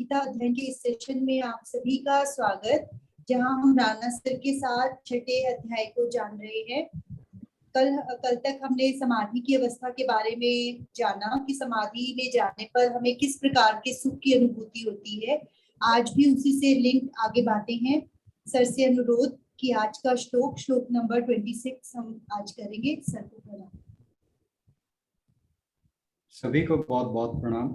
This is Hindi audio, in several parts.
गीता अध्ययन के इस सेशन में आप सभी का स्वागत, जहां हम राणा सर के साथ छठे अध्याय को जान रहे हैं। कल तक हमने समाधि की अवस्था के बारे में जाना कि समाधि में जाने पर हमें किस प्रकार के सुख की अनुभूति होती है। आज भी उसी से लिंक आगे बढ़ते हैं। सर से अनुरोध कि आज का श्लोक नंबर 26 हम आज करेंगे। सर को प्रणाम। सभी को बहुत बहुत प्रणाम।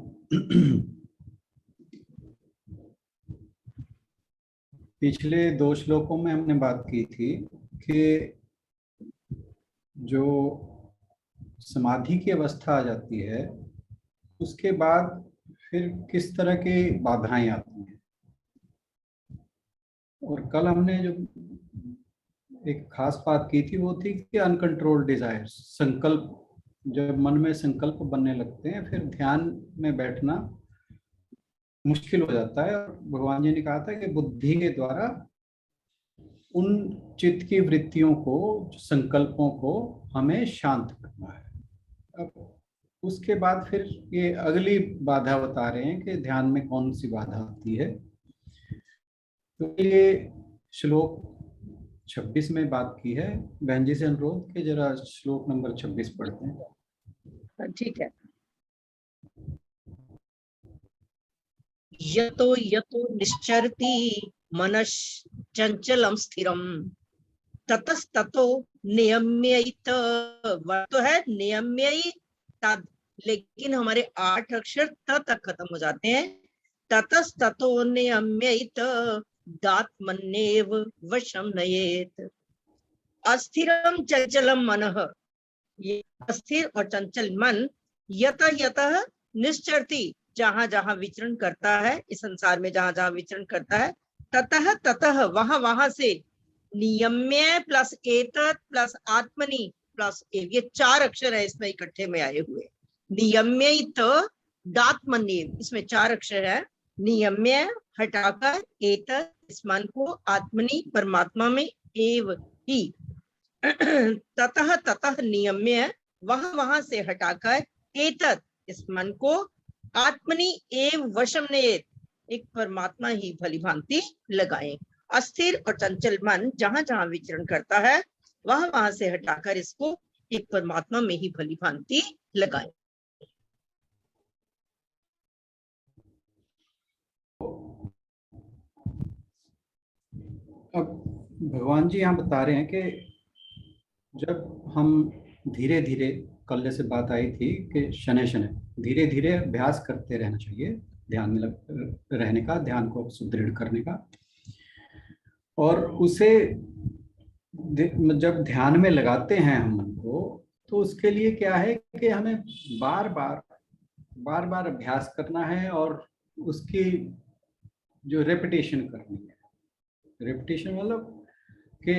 पिछले 2 श्लोकों में हमने बात की थी कि जो समाधि की अवस्था आ जाती है उसके बाद फिर किस तरह की बाधाएं आती हैं। और कल हमने जो एक खास बात की थी वो थी कि अनकंट्रोल्ड डिजायर्स, संकल्प, जब मन में संकल्प बनने लगते हैं फिर ध्यान में बैठना मुश्किल हो जाता है। और भगवान जी ने कहा था कि बुद्धि के द्वारा उन चित्त की वृत्तियों को, संकल्पों को हमें शांत करना है। अब उसके बाद फिर ये अगली बाधा बता रहे हैं कि ध्यान में कौन सी बाधा आती है। तो ये श्लोक 26 में बात की है। बहन जी से अनुरोध कि जरा श्लोक नंबर 26 पढ़ते हैं। ठीक है। यतो यतो निश्चरति मनश्चंचलम स्थिरम ततस्ततो नियम्यैत। तो है नियम्यई तद, लेकिन हमारे 8 अक्षर त तक खत्म हो जाते हैं। ततस्ततो नियम्यैत दात्मन्येव वशम नयेत। अस्थिरम चंचलम मनः, ये अस्थिर और चंचल मन यत यतः निश्चरति, जहां जहां विचरण करता है इस संसार में, जहां जहां विचरण करता है, ततः ततः वहां वहां से, नियम्य प्लस एतत् प्लस आत्मनि प्लस एव, ये 4 अक्षर है इसमें इकट्ठे में आए हुए। नियम्यैत दात्मन्येव, इसमें 4 अक्षर है। नियम्य हटाकर, एतत् इस मन को, आत्मनि परमात्मा में, एव ही, ततः ततः नियम्य वहां वहां से हटाकर, एतत् इस मन को, आत्मनि एव वशम नयेत, एक परमात्मा ही भली भांति लगाएं। अस्थिर और चंचल मन जहां जहां विचरण करता है वहां वहां से हटाकर इसको एक परमात्मा में ही भली भांति लगाएं। अब भगवान जी यहाँ बता रहे हैं कि जब हम धीरे धीरे, कल जैसे बात आई थी कि शनै शनै धीरे धीरे अभ्यास करते रहना चाहिए ध्यान में रहने का, ध्यान को सुदृढ़ करने का। और उसे जब ध्यान में लगाते हैं हम मन को, तो उसके लिए क्या है कि हमें बार बार अभ्यास करना है और उसकी जो रेपिटेशन करनी है। रेपिटेशन मतलब कि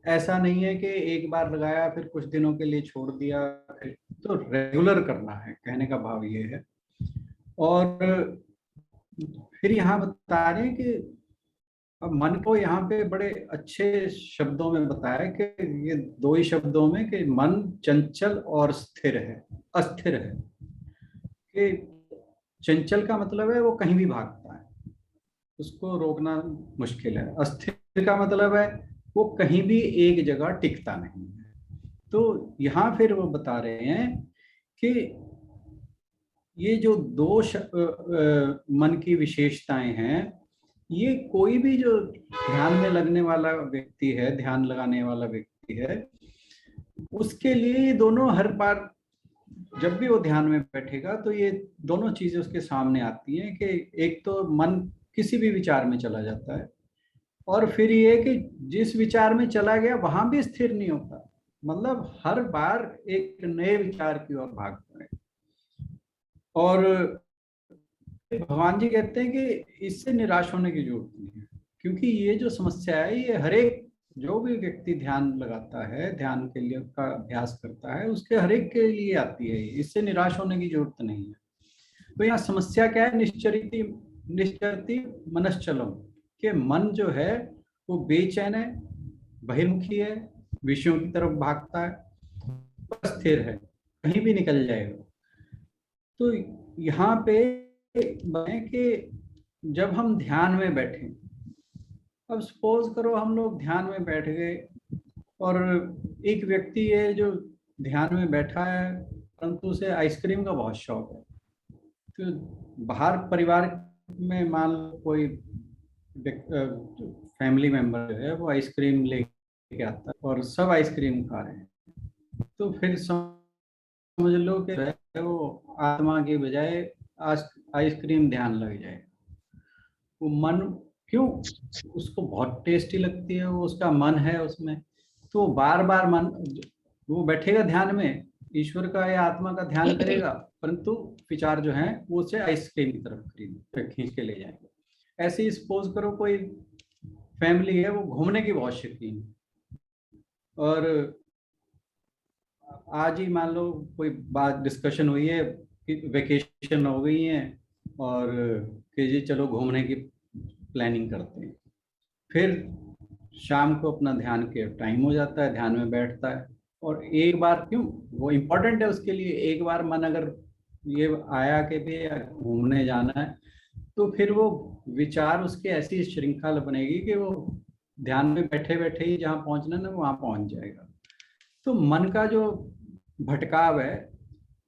ऐसा नहीं है कि एक बार लगाया फिर कुछ दिनों के लिए छोड़ दिया, तो रेगुलर करना है, कहने का भाव ये है। और फिर यहाँ बता रहे हैं कि अब मन को यहाँ पे बड़े अच्छे शब्दों में बताया कि ये 2 ही शब्दों में कि मन चंचल और स्थिर है, अस्थिर है। कि चंचल का मतलब है वो कहीं भी भागता है, उसको रोकना मुश्किल है। अस्थिर का मतलब है वो कहीं भी एक जगह टिकता नहीं है। तो यहाँ फिर वो बता रहे हैं कि ये जो 2 मन की विशेषताएं हैं, ये कोई भी जो ध्यान में लगने वाला व्यक्ति है, ध्यान लगाने वाला व्यक्ति है, उसके लिए ये दोनों हर बार जब भी वो ध्यान में बैठेगा तो ये दोनों चीजें उसके सामने आती हैं कि एक तो मन किसी भी विचार में चला जाता है, और फिर ये कि जिस विचार में चला गया वहां भी स्थिर नहीं होता, मतलब हर बार एक नए विचार की ओर भागता है। और भगवान जी कहते हैं कि इससे निराश होने की जरूरत नहीं है, क्योंकि ये जो समस्या है ये हर एक, जो भी व्यक्ति ध्यान लगाता है, ध्यान के लिए का अभ्यास करता है, उसके हर एक के लिए आती है। इससे निराश होने की जरूरत नहीं है। तो यहाँ समस्या क्या है? निश्चरति मनश्चलम, के मन जो है वो बेचैन है, बहिर्मुखी है, विषयों की तरफ भागता है, स्थिर है, कहीं भी निकल जाएगा। तो यहाँ पे कि जब हम ध्यान में बैठे, अब सपोज करो हम लोग ध्यान में बैठ गए और एक व्यक्ति है जो ध्यान में बैठा है परंतु उसे आइसक्रीम का बहुत शौक है, तो बाहर परिवार में मान लो कोई फैमिली मेंबर है वो आइसक्रीम लेके आता है और सब आइसक्रीम खा रहे हैं, तो फिर समझ लो कि वो आत्मा की बजाय आइसक्रीम ध्यान लग जाए। वो मन क्यों, उसको बहुत टेस्टी लगती है, वो उसका मन है उसमें, तो बार बार मन, वो बैठेगा ध्यान में, ईश्वर का या आत्मा का ध्यान करेगा, परंतु विचार जो है वो उसे आइसक्रीम की तरफ खींच के ले जाएंगे। ऐसे ही सपोज करो कोई फैमिली है वो घूमने की बहुत शौकीन है, और आज ही मान लो कोई बात डिस्कशन हुई है कि वेकेशन हो गई है और कि जी चलो घूमने की प्लानिंग करते हैं, फिर शाम को अपना ध्यान के टाइम हो जाता है, ध्यान में बैठता है, और एक बार क्यों वो इम्पोर्टेंट है उसके लिए, एक बार मन अगर ये आया कि भी घूमने जाना है, तो फिर वो विचार उसके ऐसी श्रृंखला बनेगी कि वो ध्यान में बैठे बैठे ही जहाँ पहुंचना ना वहां पहुंच जाएगा। तो मन का जो भटकाव है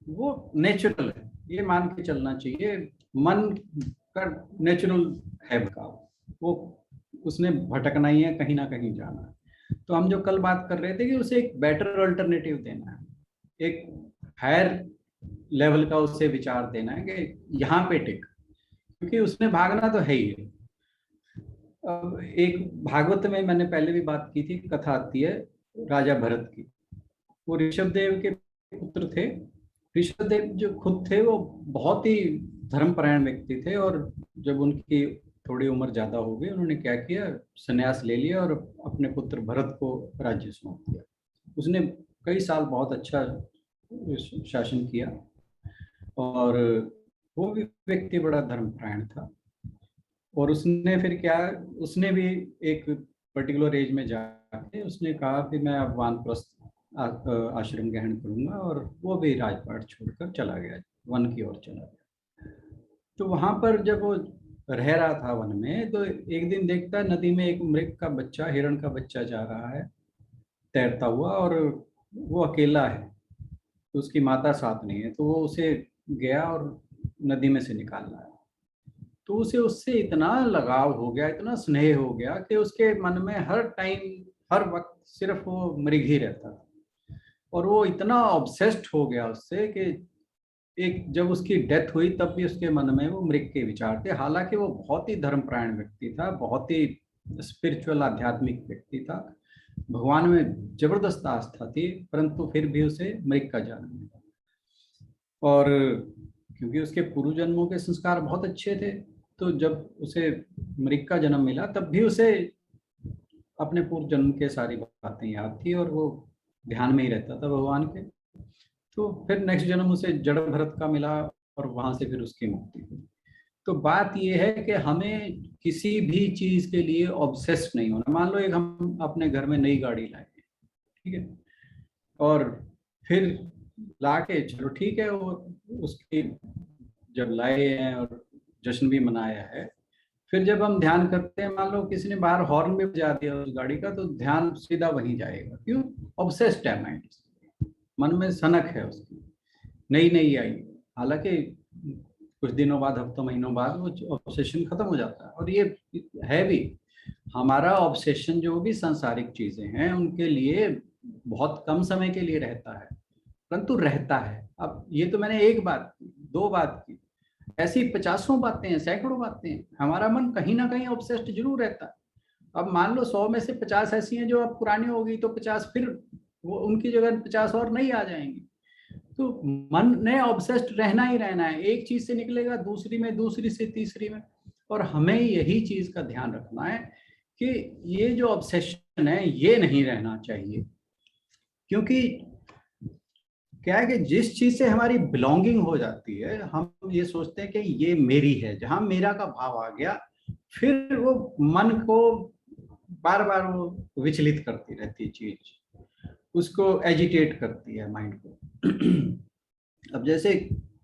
वो नेचुरल है, ये मान के चलना चाहिए। मन का नेचुरल है भटकाव, वो उसने भटकना ही है, कहीं ना कहीं जाना है। तो हम जो कल बात कर रहे थे कि उसे एक बेटर अल्टरनेटिव देना है, एक हायर लेवल का उसे विचार देना है कि यहाँ पे टिक, क्योंकि उसने भागना तो है ही है। अब एक भागवत में मैंने पहले भी बात की थी, कथा आती है राजा भरत की। वो ऋषभदेव के पुत्र थे। ऋषभदेव जो खुद थे वो बहुत ही धर्मपरायण व्यक्ति थे, और जब उनकी थोड़ी उम्र ज्यादा हो गई उन्होंने क्या किया, संन्यास ले लिया और अपने पुत्र भरत को राज्य सौंप दिया। उसने कई साल बहुत अच्छा शासन किया, और वो भी व्यक्ति बड़ा धर्मपरायण था। और उसने फिर क्या, उसने भी एक पर्टिकुलर एज में जाके उसने कहा कि मैं अब वानप्रस्थ आश्रम ग्रहण करूंगा, और वो भी राजपाट छोड़कर चला गया, वन की ओर चला गया। तो वहां पर जब वो रह रहा था वन में, तो एक दिन देखता है नदी में एक मृग का बच्चा, हिरण का बच्चा जा रहा है तैरता हुआ, और वो अकेला है, तो उसकी माता साथ नहीं है, तो वो उसे गया और नदी में से निकाल लाया। तो उसे उससे इतना लगाव हो गया, इतना स्नेह हो गया कि उसके मन में हर टाइम हर वक्त सिर्फ वो मृग ही रहता था, और वो इतना ऑब्सेस्ड हो गया उससे कि एक जब उसकी डेथ हुई तब भी उसके मन में वो मृग के विचार थे। हालांकि वो बहुत ही धर्मपरायण व्यक्ति था, बहुत ही स्पिरिचुअल आध्यात्मिक व्यक्ति था, भगवान में जबरदस्त आस्था थी, परंतु फिर भी उसे मृग का जन्म मिला। और क्योंकि उसके पूर्व जन्मों के संस्कार बहुत अच्छे थे, तो जब उसे मृग का जन्म मिला तब भी उसे अपने पूर्व जन्म के सारी बातें याद थी, और वो ध्यान में ही रहता था भगवान के। तो फिर नेक्स्ट जन्म उसे जड़ भरत का मिला, और वहां से फिर उसकी मुक्ति हुई। तो बात यह है कि हमें किसी भी चीज के लिए ऑब्सेस्ड नहीं होना। मान लो एक हम अपने घर में नई गाड़ी लाए, ठीक है, और फिर लाके चलो ठीक है, वो उसकी जब लाए हैं और जश्न भी मनाया है, फिर जब हम ध्यान करते हैं, मान लो किसी ने बाहर हॉर्न भी बजा दिया उस गाड़ी का, तो ध्यान सीधा वहीं जाएगा। क्यों? ऑब्सेस्ड है माइंड, मन में सनक है उसकी, नई नई आई। हालांकि कुछ दिनों बाद, हफ्तों महीनों बाद वो ऑब्सेशन खत्म हो जाता है। और ये है भी, हमारा ऑब्सेशन जो भी सांसारिक चीजें हैं उनके लिए बहुत कम समय के लिए रहता है, परंतु रहता है। अब ये तो मैंने एक बात की, दो बात की, ऐसी 50 बातें हैं, सैकड़ों बातें हैं। हमारा मन कहीं ना कहीं ऑब्सेस्ड जरूर रहता है। अब मान लो 100 में से 50 ऐसी हैं जो अब पुरानी होगी, तो 50 फिर वो उनकी जगह 50 और नहीं आ जाएंगी। तो मन ने ऑब्सेस्ड रहना ही रहना है, एक चीज से निकलेगा दूसरी में, दूसरी से तीसरी में। और हमें यही चीज का ध्यान रखना है कि ये जो ऑब्सेशन है ये नहीं रहना चाहिए। क्योंकि क्या है कि जिस चीज से हमारी बिलोंगिंग हो जाती है, हम ये सोचते हैं कि ये मेरी है, जहां मेरा का भाव आ गया, फिर वो मन को बार बार वो विचलित करती रहती है चीज, उसको एजिटेट करती है माइंड को। अब जैसे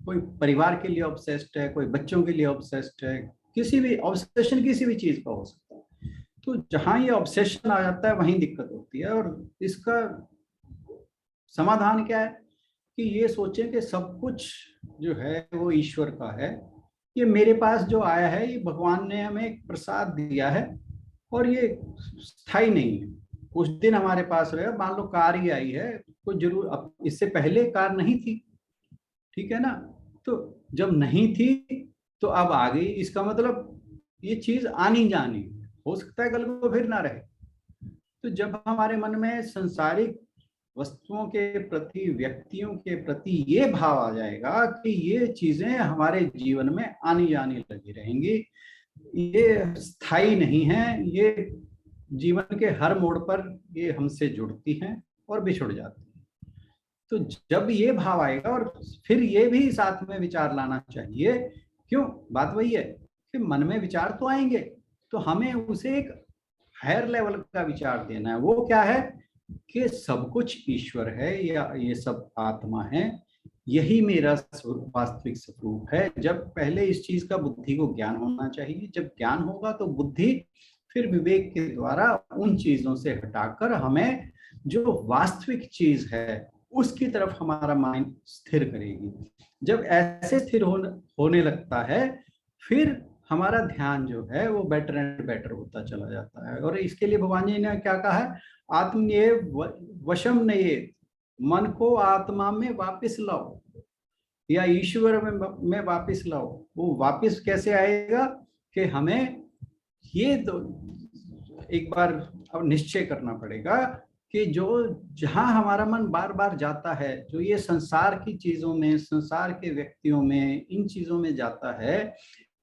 कोई परिवार के लिए ऑब्सेस्ड है, कोई बच्चों के लिए ऑब्सेस्ड है, किसी भी ऑब्सेशन किसी भी चीज का हो सकता है। तो जहां ये ऑब्सेशन आ जाता है वहीं दिक्कत होती है। और इसका समाधान क्या है कि ये सोचें कि सब कुछ जो है वो ईश्वर का है। ये मेरे पास जो आया है ये भगवान ने हमें एक प्रसाद दिया है और ये स्थायी नहीं है। कुछ दिन हमारे पास रहे, मान लो कार ही आई है, कोई जरूर, अब इससे पहले कार नहीं थी, ठीक है ना, तो जब नहीं थी तो अब आ गई, इसका मतलब ये चीज आनी जानी, हो सकता है कल को फिर ना रहे। तो जब हमारे मन में सांसारिक वस्तुओं के प्रति, व्यक्तियों के प्रति ये भाव आ जाएगा कि ये चीजें हमारे जीवन में आनी जानी लगी रहेंगी, ये स्थायी नहीं है, ये जीवन के हर मोड़ पर ये हमसे जुड़ती हैं और बिछुड़ जाती हैं। तो जब ये भाव आएगा, और फिर ये भी साथ में विचार लाना चाहिए, क्यों, बात वही है कि मन में विचार तो आएंगे, तो हमें उसे एक हायर लेवल का विचार देना है। वो क्या है कि सब कुछ ईश्वर है या ये सब आत्मा है, यही मेरा वास्तविक स्वरूप है। जब पहले इस चीज का बुद्धि को ज्ञान होना चाहिए, जब ज्ञान होगा तो बुद्धि फिर विवेक के द्वारा उन चीजों से हटाकर हमें जो वास्तविक चीज है उसकी तरफ हमारा माइंड स्थिर करेगी। जब ऐसे स्थिर होने लगता है फिर हमारा ध्यान जो है वो बेटर एंड बेटर होता चला जाता है। और इसके लिए भगवान जी ने क्या कहा है, आत्मनियेव वशम नयेत, मन को आत्मा में वापस लाओ या ईश्वर में वापस लाओ। वो वापस कैसे आएगा कि हमें ये तो एक बार अब निश्चय करना पड़ेगा कि जो जहां हमारा मन बार बार जाता है, जो ये संसार की चीजों में, संसार के व्यक्तियों में, इन चीजों में जाता है,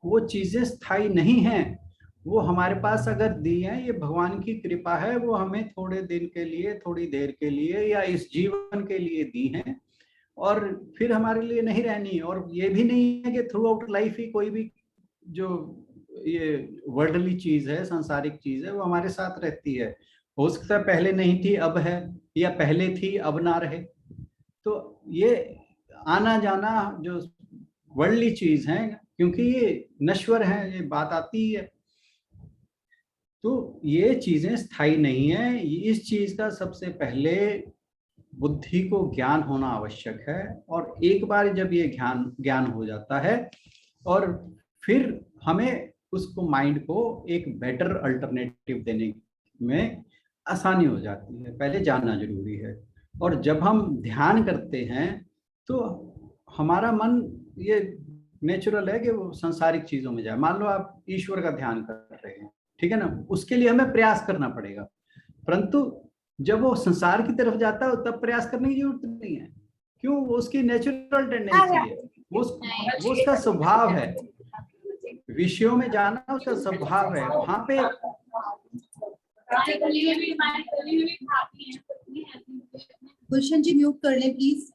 वो चीजें स्थायी नहीं हैं। वो हमारे पास अगर दी हैं, ये भगवान की कृपा है, वो हमें थोड़े दिन के लिए, थोड़ी देर के लिए या इस जीवन के लिए दी हैं और फिर हमारे लिए नहीं रहनी। और ये भी नहीं है कि थ्रू आउट लाइफ ही कोई भी जो ये वर्ल्डली चीज है, सांसारिक चीज है, वो हमारे साथ रहती है। हो सकता है पहले नहीं थी अब है, या पहले थी अब ना रहे। तो ये आना जाना जो वर्ल्डली चीज है, क्योंकि ये नश्वर है, ये बात आती है, तो ये चीजें स्थायी नहीं है। इस चीज का सबसे पहले बुद्धि को ज्ञान होना आवश्यक है। और एक बार जब ये ज्ञान हो जाता है और फिर हमें उसको, माइंड को एक बेटर अल्टरनेटिव देने में आसानी हो जाती है। पहले जानना जरूरी है। और जब हम ध्यान करते हैं तो हमारा मन ये नेचुरल है कि वो सांसारिक चीजों में जाए। मान लो आप ईश्वर का ध्यान कर रहे हैं, ठीक है ना, उसके लिए हमें प्रयास करना पड़ेगा, परंतु जब वो संसार की तरफ जाता है तब प्रयास करने की जरूरत नहीं है। क्यों, वो उसकी नेचुरल टेंडेंसी है, वो उसका स्वभाव है, विषयों में जाना उसका स्वभाव है। वहां पे गुलशन जी म्यूट कर लें प्लीज।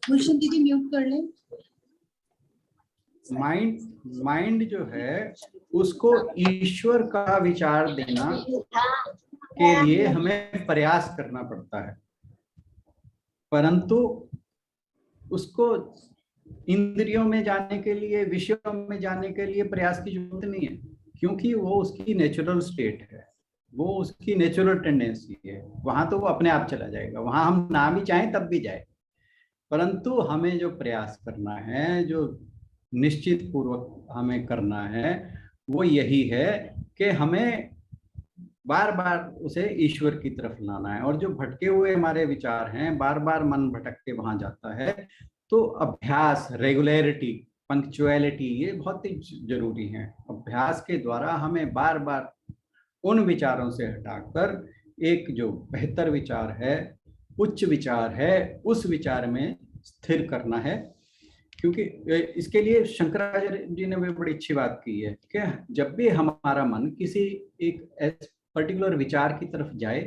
गुलशन दीदी म्यूट कर लें। माइंड जो है उसको ईश्वर का विचार देना के लिए हमें प्रयास करना पड़ता है, परंतु उसको इंद्रियों में जाने के लिए, विषयों में जाने के लिए प्रयास की जरूरत नहीं है, क्योंकि वो उसकी नेचुरल स्टेट है, वो उसकी नेचुरल टेंडेंसी है। वहां तो वो अपने आप चला जाएगा, वहां हम ना भी चाहें तब भी जाए। परंतु हमें जो प्रयास करना है, जो निश्चित पूर्वक हमें करना है, वो यही है कि हमें बार बार उसे ईश्वर की तरफ लाना है। और जो भटके हुए हमारे विचार हैं, बार बार मन भटक के वहां जाता है, तो अभ्यास, रेगुलरिटी, पंक्चुअलिटी, ये बहुत ही जरूरी है। अभ्यास के द्वारा हमें बार बार उन विचारों से हटाकर एक जो बेहतर विचार है, उच्च विचार है, उस विचार में स्थिर करना है। क्योंकि इसके लिए शंकराचार्य जी ने भी बड़ी अच्छी बात की है कि जब भी हमारा मन किसी एक पर्टिकुलर विचार की तरफ जाए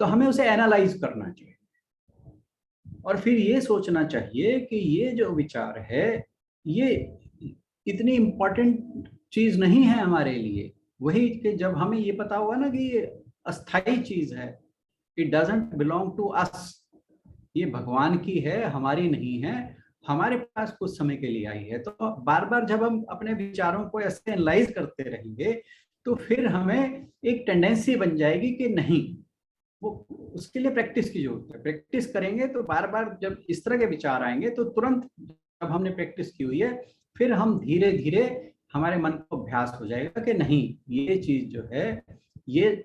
तो हमें उसे एनालाइज करना चाहिए और फिर ये सोचना चाहिए कि ये जो विचार है ये इतनी इम्पोर्टेंट चीज नहीं है हमारे लिए। वही कि जब हमें ये पता होगा ना कि ये अस्थाई चीज है, it doesn't belong to us, ये भगवान की है, हमारी नहीं है, हमारे पास कुछ समय के लिए आई है। तो बार बार जब हम अपने विचारों को ऐसे एनालाइज करते रहेंगे तो फिर हमें एक टेंडेंसी बन जाएगी कि नहीं, वो उसके लिए प्रैक्टिस की जरूरत है। प्रैक्टिस करेंगे तो बार बार जब इस तरह के विचार आएंगे तो तुरंत, जब हमने प्रैक्टिस की हुई है, फिर हम धीरे धीरे हमारे मन को अभ्यास हो जाएगा कि नहीं, ये चीज जो है ये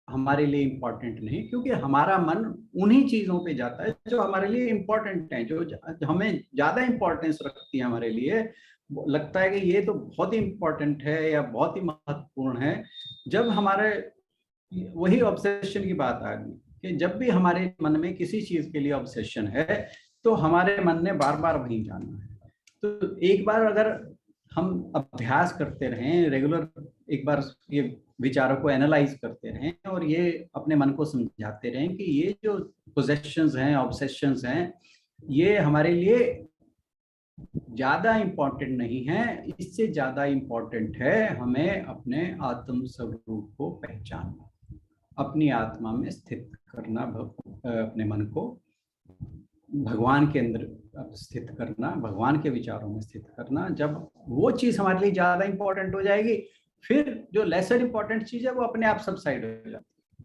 हमारे लिए इम्पोर्टेंट नहीं, क्योंकि हमारा मन उन्हीं चीजों पे जाता है जो हमारे लिए इम्पोर्टेंट है, जो हमें ज्यादा इम्पोर्टेंस रखती है हमारे लिए। लगता है कि ये तो बहुत ही इम्पोर्टेंट है या बहुत ही महत्वपूर्ण है। जब हमारे, वही ऑब्सेशन की बात आ गई कि जब भी हमारे मन में किसी चीज के लिए ऑब्सेशन है तो हमारे मन ने बार बार वहीं जाना है। तो एक बार अगर हम अभ्यास करते रहें, रेगुलर एक बार ये विचारों को एनालाइज करते रहें और ये अपने मन को समझाते रहें कि ये जो पोजेशंस हैं, ऑब्सेशंस हैं, ये हमारे लिए ज्यादा इम्पोर्टेंट नहीं है, इससे ज्यादा इम्पोर्टेंट है हमें अपने आत्म स्वरूप को पहचानना, अपनी आत्मा में स्थित करना, अपने मन को भगवान के अंदर स्थित करना, भगवान के विचारों में स्थित करना। जब वो चीज हमारे लिए ज्यादा इंपॉर्टेंट हो जाएगी, फिर जो लेसर इंपॉर्टेंट चीज है वो अपने आप सबसाइड हो जाती है,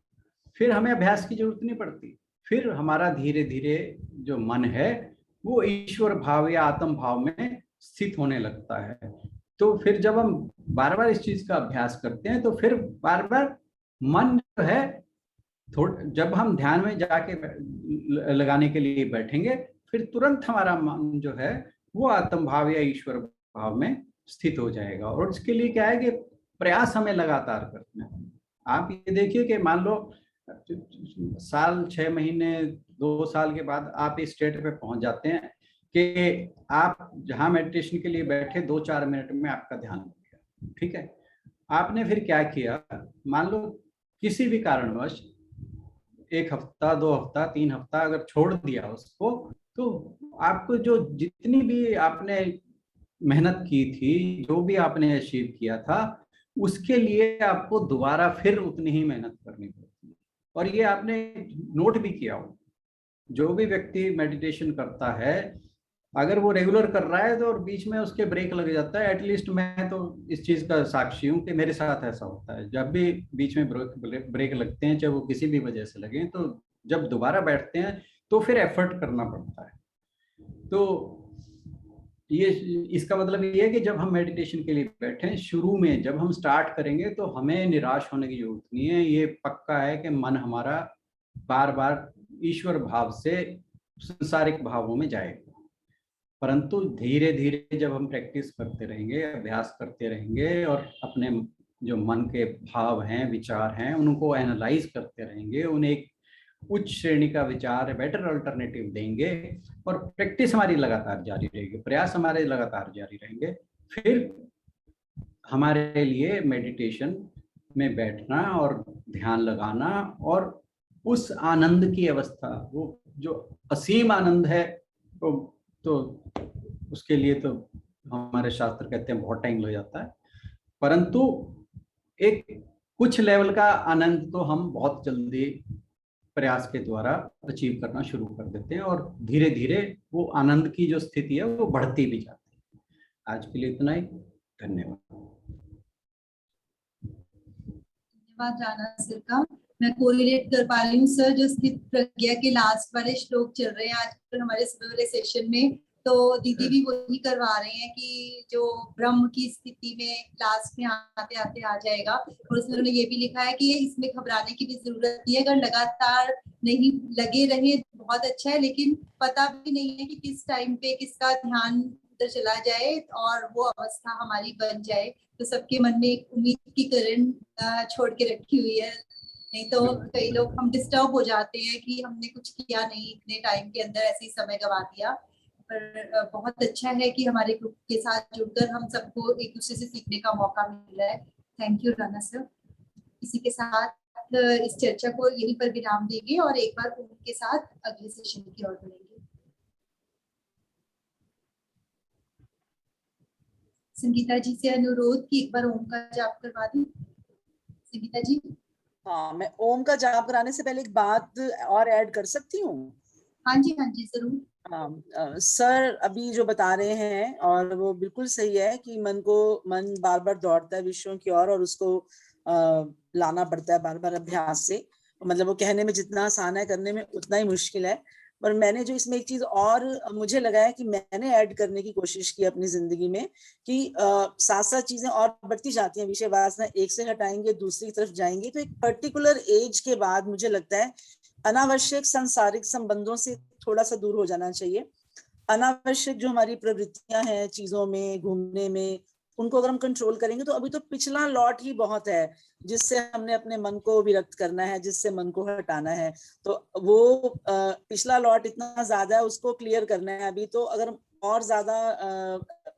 फिर हमें अभ्यास की जरूरत नहीं पड़ती। फिर हमारा धीरे धीरे जो मन है वो ईश्वर भाव या आत्म भाव में स्थित होने लगता है। तो फिर जब हम बार बार इस चीज का अभ्यास करते हैं तो फिर बार बार मन जो है, जब हम ध्यान में जाके लगाने के लिए बैठेंगे, फिर तुरंत हमारा मन जो है वो आत्म भाव या ईश्वर भाव में स्थित हो जाएगा। और उसके लिए क्या है कि प्रयास हमें लगातार करना है। आप ये देखिए कि मान लो साल, 6 महीने, 2 साल के बाद आप इस स्टेट पे पहुंच जाते हैं कि आप जहां मेडिटेशन के लिए बैठे 2-4 मिनट में आपका ध्यान हो गया, ठीक है। आपने फिर क्या किया, मान लो किसी भी कारणवश 1 हफ्ता, 2 हफ्ता, 3 हफ्ता अगर छोड़ दिया उसको, तो आपको जो जितनी भी आपने मेहनत की थी, जो भी आपने अचीव किया था, उसके लिए आपको दोबारा फिर उतनी ही मेहनत करनी पड़ती है। और ये आपने नोट भी किया हो, जो भी व्यक्ति मेडिटेशन करता है, अगर वो रेगुलर कर रहा है तो और बीच में उसके ब्रेक लग जाता है, एटलीस्ट मैं तो इस चीज का साक्षी हूँ कि मेरे साथ ऐसा होता है। जब भी बीच में ब्रेक लगते हैं, चाहे वो किसी भी वजह से लगे, तो जब दोबारा बैठते हैं तो फिर एफर्ट करना पड़ता है। तो ये, इसका मतलब ये है कि जब हम मेडिटेशन के लिए बैठे, शुरू में जब हम स्टार्ट करेंगे तो हमें निराश होने की जरूरत नहीं है। ये पक्का है कि मन हमारा बार बार ईश्वर भाव से संसारिक भावों में जाएगा, परंतु धीरे धीरे जब हम प्रैक्टिस करते रहेंगे, अभ्यास करते रहेंगे और अपने जो मन के भाव हैं, विचार हैं, उनको एनालाइज करते रहेंगे, उन्हें एक उच्च श्रेणी का विचार, बेटर अल्टरनेटिव देंगे, और प्रैक्टिस हमारी लगातार जारी रहेगी, प्रयास हमारे लगातार जारी रहेंगे, फिर हमारे लिए मेडिटेशन में बैठना और ध्यान लगाना और उस आनंद की अवस्था, वो जो असीम आनंद है, तो उसके लिए तो हमारे शास्त्र कहते हैं बहुत टाइम लग जाता है, परंतु एक कुछ लेवल का आनंद तो हम बहुत जल्दी प्रयास के द्वारा अचीव करना शुरू कर देते हैं, और धीरे धीरे वो आनंद की जो स्थिति है वो बढ़ती भी जाती है। आज के लिए इतना ही, धन्यवाद। धन्यवाद राणा सर का। मैं कोरिलेट कर पा रही हूँ सर, जो स्थित प्रज्ञा के लास्ट वाले श्लोक चल रहे हैं आजकल हमारे सुबह वाले सेशन में, तो दीदी भी वही करवा रहे हैं कि जो ब्रह्म की स्थिति में लास्ट में आते आते आ जाएगा। और उसमें उन्होंने ये भी लिखा है कि इसमें घबराने की भी जरूरत नहीं है, अगर लगातार नहीं लगे रहे बहुत अच्छा है, लेकिन पता भी नहीं है कि किस टाइम पे किसका ध्यान उधर चला जाए और वो अवस्था हमारी बन जाए। तो सबके मन में एक उम्मीद की किरण छोड़ के रखी हुई है, नहीं तो कई लोग हम डिस्टर्ब हो जाते हैं कि हमने कुछ किया नहीं, इतने टाइम के अंदर ऐसे ही समय गवा दिया। पर बहुत अच्छा है कि हमारे ग्रुप के साथ जुड़कर हम सबको एक दूसरे से सीखने का मौका मिल रहा है। Thank you Rana sir. इसी के साथ इस चर्चा को यहीं पर विराम देंगे और एक बार उनके साथ अगले सेशन की ओर बढ़ेंगे। संगीता जी से अनुरोध कि एक बार ओम का जाप करवा दें। संगीता जी। हाँ, मैं ओम का जाप कराने से पहले एक बात और ऐड कर सकती हूँ? हाँ जी जरूर। सर अभी जो बता रहे हैं और वो बिल्कुल सही है कि मन बार बार दौड़ता है विषयों की ओर और उसको लाना पड़ता है बार बार अभ्यास से। मतलब वो कहने में जितना आसान है करने में उतना ही मुश्किल है। पर मैंने जो इसमें एक चीज और मुझे लगा है कि मैंने ऐड करने की कोशिश की अपनी जिंदगी में कि साथ साथ चीजें और बढ़ती जाती हैं, विषय वासना एक से हटाएंगे दूसरी तरफ जाएंगे, तो एक पर्टिकुलर एज के बाद मुझे लगता है अनावश्यक सांसारिक संबंधों से थोड़ा सा दूर हो जाना चाहिए। अनावश्यक जो हमारी प्रवृत्तियां हैं चीजों में, घूमने में, उनको अगर हम कंट्रोल करेंगे तो अभी तो पिछला लॉट ही बहुत है जिससे हमने अपने मन को विरक्त करना है, जिससे मन को हटाना है। तो वो पिछला लॉट इतना ज्यादा है, उसको क्लियर करना है अभी। तो अगर और ज्यादा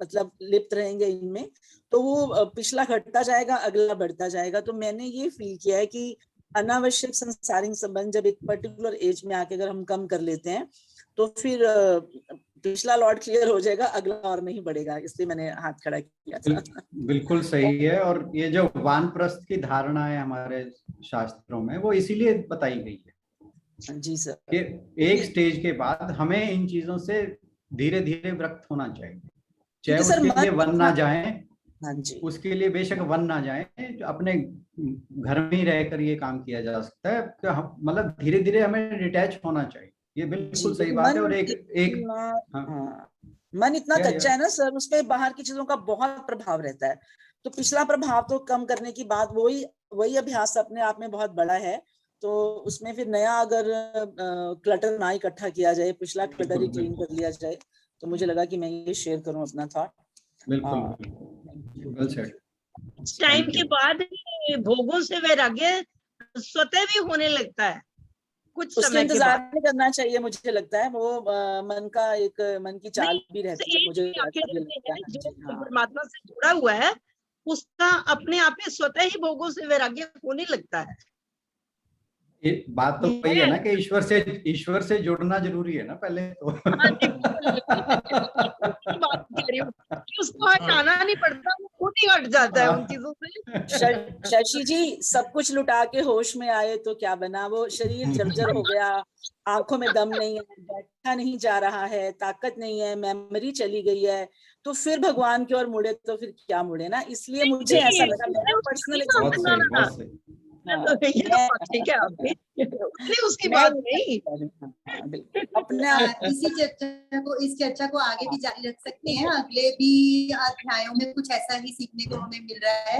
मतलब लिप्त रहेंगे इनमें तो वो पिछला घटता जाएगा, अगला बढ़ता जाएगा। तो मैंने ये फील किया है कि अनावश्यक सांसारिक संबंध जब एक पर्टिकुलर एज में आके अगर हम कम कर लेते हैं तो फिर पिछला लॉट क्लियर हो जाएगा, अगला और नहीं बढ़ेगा। इसलिए मैंने हाथ खड़ा किया था। बिल्कुल सही है। और ये जो वानप्रस्थ की धारणा है हमारे शास्त्रों में, वो इसीलिए बताई गई है जी सर, कि एक स्टेज के बाद हमें इन चीजों से धीरे धीरे विरक्त होना चाहिए। चाहे उसके लिए वन ना जाए, हाँ जी, उसके लिए बेशक वन ना जाए, अपने घर में ही रहकर ये काम किया जा सकता है। मतलब धीरे धीरे हमें डिटैच होना चाहिए। ये बिल्कुल सही बात है। और एक मन इतना कच्चा है ना सर, उसपे बाहर की चीजों का बहुत प्रभाव रहता है। तो पिछला प्रभाव तो कम करने की बात, वही अभ्यास अपने आप में बहुत बड़ा है। तो उसमें फिर नया अगर क्लटर ना इकट्ठा किया जाए, पिछला क्लटर ही क्लीन कर लिया जाए, तो मुझे लगा कि मैं ये शेयर करूं अपना थॉट। बिल्कुल सेड। टाइम के बाद भोगों से वैराग्य स्वतः भी होने लगता है कुछ उसके समय के इंतजार बाद। नहीं करना चाहिए मुझे लगता है। वो मन की चाल भी रहती है, मुझे लगता है। जो परमात्मा से जुड़ा हुआ है उसका अपने आप में स्वतः ही भोगों से वैराग्य होने लगता है। बात तो वही है ना कि ईश्वर से जुड़ना जरूरी है ना पहले तो। बात कह रही हूँ कि उसको हटाना नहीं पड़ता, वो खुद ही हट जाता है उन चीजों से। शशि जी, सब कुछ लुटा के होश में आए तो क्या बना? वो शरीर जर्जर हो गया, आंखों में दम नहीं है, बैठा नहीं जा रहा है, ताकत नहीं है, मेमोरी चली गई है, तो फिर भगवान की ओर मुड़े तो फिर क्या मुड़े ना। इसलिए मुझे ऐसा लगा, मेरा पर्सनल ठीक है उसकी बात नहीं। इस चर्चा को आगे भी जारी रख सकते हैं। अगले भी अध्यायों में कुछ ऐसा ही सीखने को हमें मिल रहा है।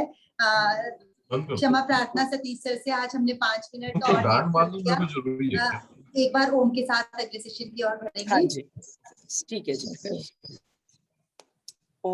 क्षमा प्रार्थना सतीश सर से, आज हमने 5 मिनट और एक बार ओम के साथ अगले सेशन की ओर बढ़ेंगे। ठीक है जी। ओ